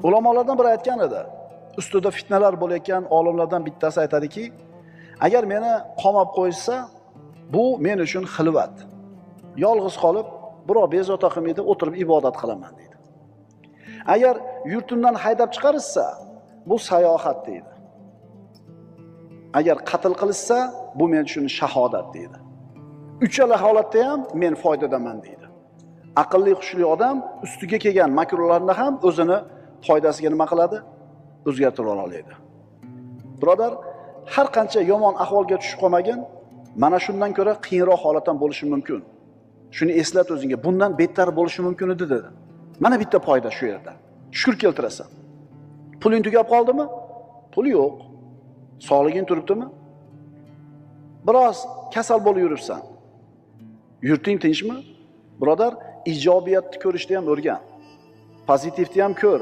Ulamolardan biri aytgan edi. Ustida fitnalar bo'layotgan olimlardan bittasi aytadiki, agar meni qamab qo'ysa, bu men uchun xilvat. Yolg'iz qolib, birov bezovta qilmaydi, o'tirib ibodat qilaman deydi. Agar yurtimdan haydab chiqarishsa, bu sayohat deydi. Agar qatl qilishsa, bu men uchun shahodat deydi. Uchala holatda ham men foydadaman deydi. Aqlli, xushli odam ustiga kelgan makruhlarni ham o'zini foydasiga nima qiladi? O'zgartirib oladi. Birodar, har qancha yomon ahvolga tushib qolmagin, mana shundan ko'ra qiyinroq holatdan bo'lishi mumkin. Shuni eslat o'zingga, bundan bettar bo'lishi mumkin edi dedi. Mana bitta foyda shu yerda. Shukr keltirasan. Puling tugab qoldimi? Pul yo'q. Sog'liging turibdimi? Biroz kasal bo'lib yuribsan. Yurting tinchmi? Birodar, ijobiyatni ko'rishni ham o'rgan. Pozitivni ham ko'r.